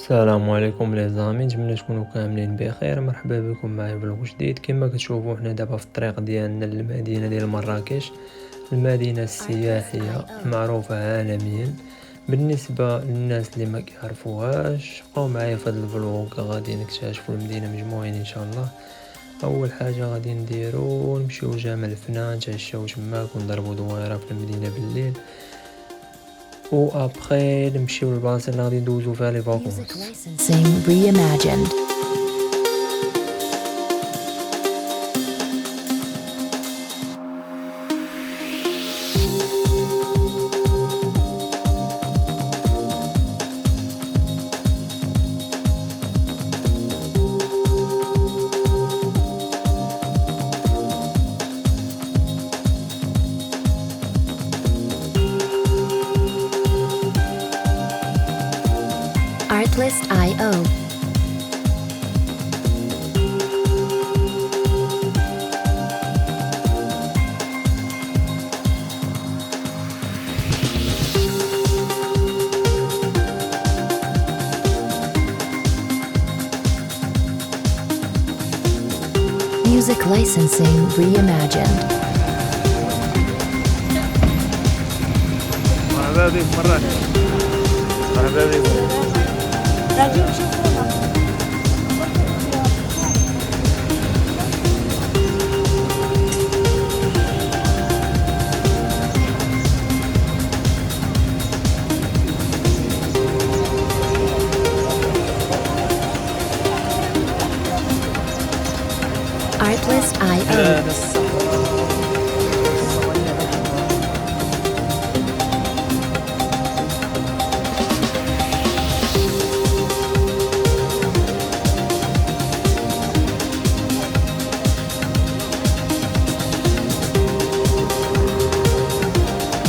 السلام عليكم لي زامي، نتمنى تكونوا كاملين بخير. مرحبا بكم معايا فلوق جديد. كما كتشوفوا حنا دابا في الطريق ديالنا للمدينه ديال مراكش، المدينه السياحيه معروفه عالميا. بالنسبه للناس اللي ما كيعرفوهاش، بقاو معايا في هذا الفلوق، غادي نكتشفوا المدينه مجموعين ان شاء الله. اول حاجه غادي نديرو نمشيو لجامع الفنان، نتعشاو تماك ونضربوا دويره في المدينه بالليل، و ابخي نمشيو للبلاصه اللي غادي ندوزو فيها لي فاكونس. Music licensing reimagined. Artlist.io. Music licensing reimagined. مرحبا بك مراكش. مرحبا بك. Artlist.io.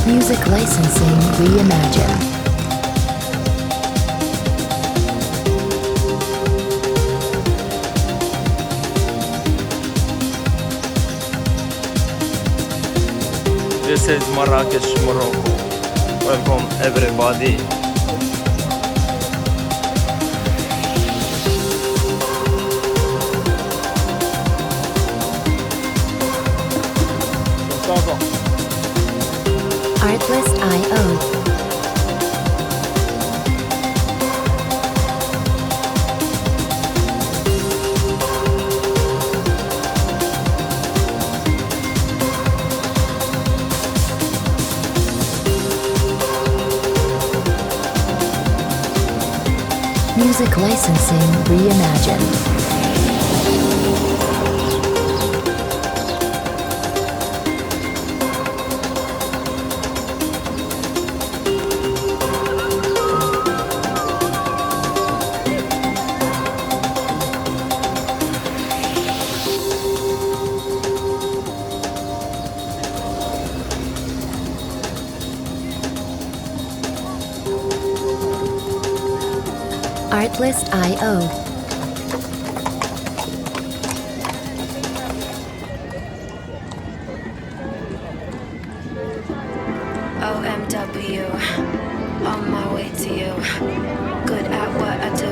Music licensing reimagined. This is Marrakech Morocco. Welcome everybody. Artlist.io. Music licensing reimagined. Artlist.io. OMW, on my way to you. Good at what I do.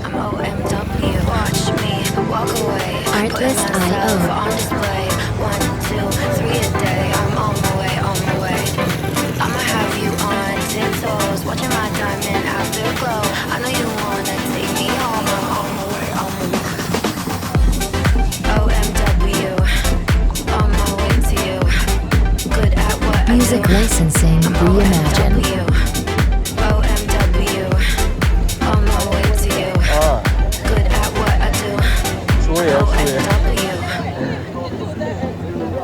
I'm OMW. Watch me walk away. Artlist.io. Putting myself on display. 1, 2, 3 a day. I'm on my way, on my way. I'ma have you on 10 toes, watching my diamond afterglow. I know you wanna take me home. I'm on my way, on my way. OMW, on my way to you. Good at what I do. Music licensing reimagined. OMW, on my way to you. Good at what I do. OMW,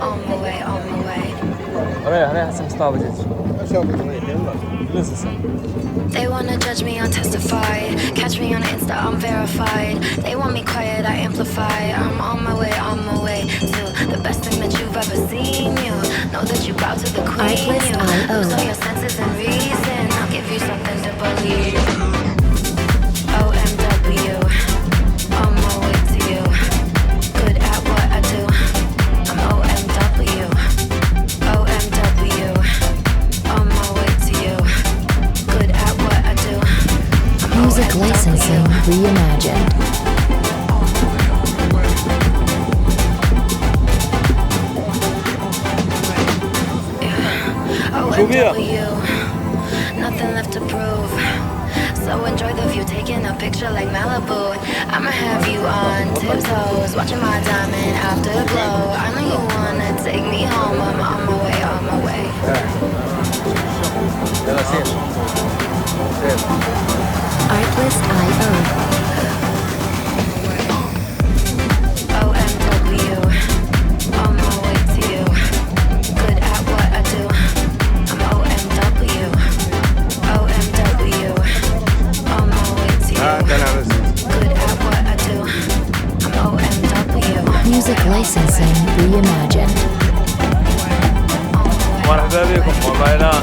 on my way, on my way. They wanna judge me on Testified. Catch me on Insta, I'm verified. They want me quiet, I amplify. I'm on my way to the best thing that you've ever seen. You know that you bow to the queen. Artlist.io. Lose all your senses and reason. I'll give you something to believe. OMW, on my way to you. Good at what I do. I'm OMW. OMW, on my way to you. Good at what I do. I'm Music licensing reimagined. Nothing left to prove. So enjoy the view, taking a picture like Malibu. I'ma have you on tiptoes, watching my diamond afterglow. I know you wanna take me home. I'm on my way, on my way. Artlist.io. OMW, on my way to you. Good at what I do. I'm OMW, OMW, on my way to you. Good at what I do. I'm OMW. Music licensing reimagined. مرحبا بكم والله لا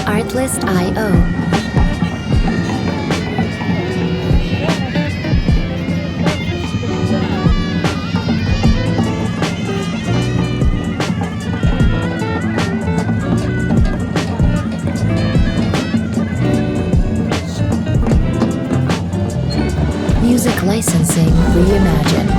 Artlist.io. Music licensing reimagined.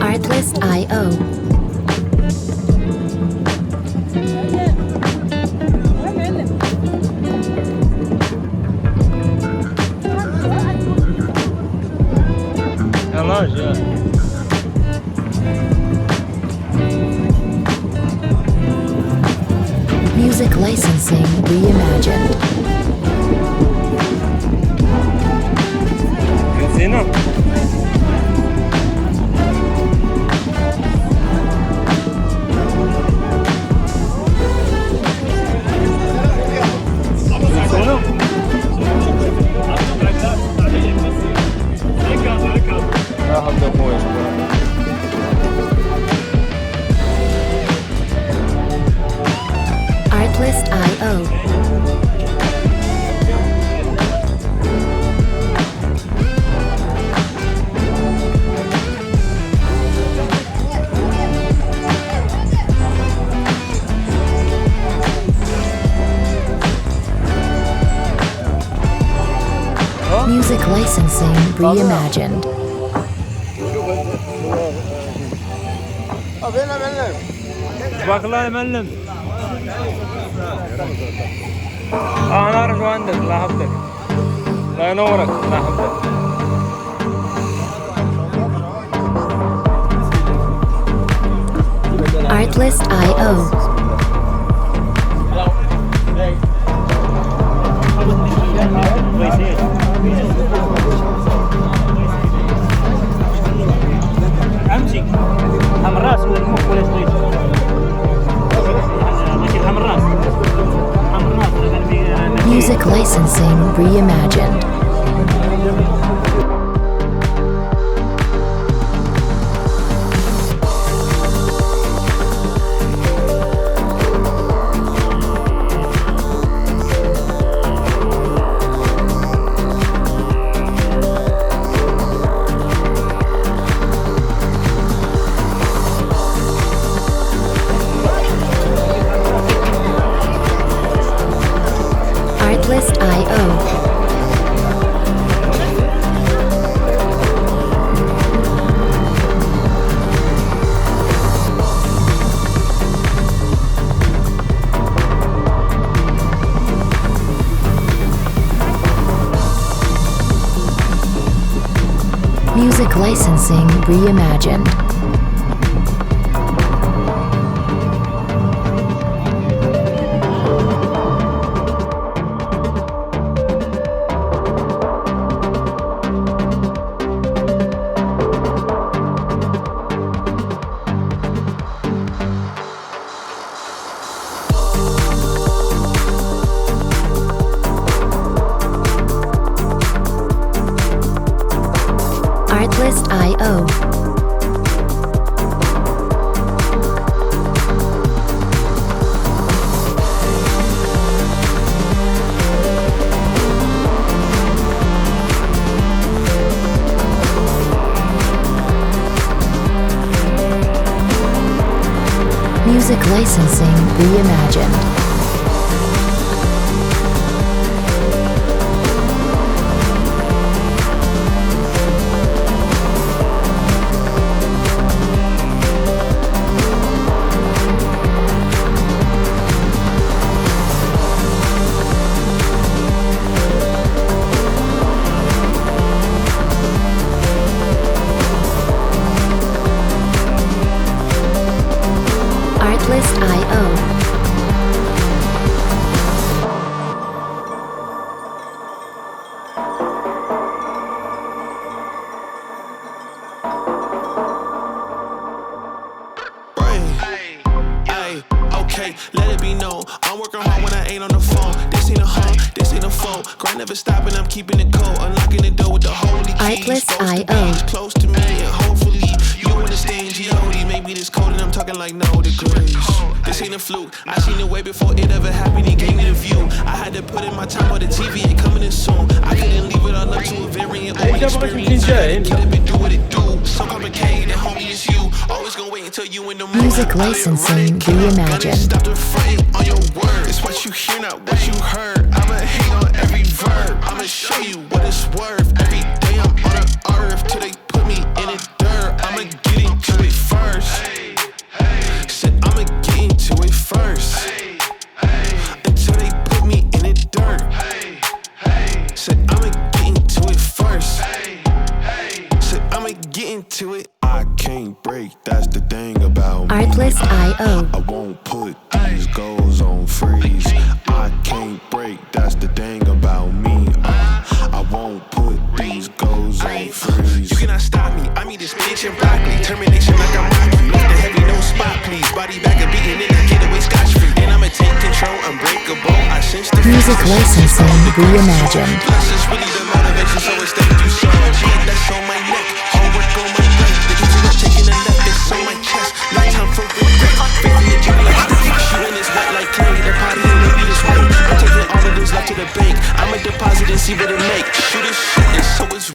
Artlist.io. يلا جا Music licensing reimagined. زينة Artlist.io. Music licensing reimagined. تبارك الله يا معلم انا اعرف شو عندك الله يحفظك الله ينورك الله يحفظك Artlist.io. امشي حمراء ولا المخ ولا شوي ماشي حمراء Music licensing reimagined. Artlist.io. Music licensing reimagined. Artlist.io. Music licensing reimagined. Artlist.io. Okay, let it be known. I'm working hard when I ain't on the phone. This ain't a home, this ain't a phone. Grind never stopping, I'm keeping it cold. Unlocking the door with the holy keys. Artlist.io. Close to me, and hopefully you understand G.O.D. Maybe this cold and I'm talking like no degrees. This ain't a fluke. I seen it way before it ever happened. He gave me the view. I had to put in my time on the TV. Ain't coming in soon. I couldn't leave it all up to a variant. Only experience. Get up and do what it do. So complicated, homie, it's you. Always gonna wait until you in the mood. Music licensing reimagined. Stop the fronting on your word. It's what you hear, not what you heard. I'ma hang on every verb. I'ma show you what it's worth. Every day I'm on the earth till they put me in the dirt. I'ma get into it first. Said I'ma get into it first. Until they put me in the dirt. Said I'ma get into it first. Said I'ma get into it. I can't break, that's the thing about me. Artlist.io. I won't put these goals on freeze. I can't break, that's the thing about me. I won't put these goals on freeze. You cannot stop me, I mean this bitch and broccoli. Termination like I'm Rocky. Lift the heavy, no spot please. Body back and beating it, I get away scotch-free. And I'ma take control, unbreakable. I sense the Music licensing reimagined. Plus it's really the motivation, so it's thank you so much. Yeah, that's on my neck, homework on my brain. The kids are taking a left, it's on my chest. No time for regret. Baby, you jiggle like Steve. Shooting is wet like clay. The party ain't maybe this way. I'm taking all of this left to the bank. I'ma deposit and see what it make. Shoot this shit, and so it's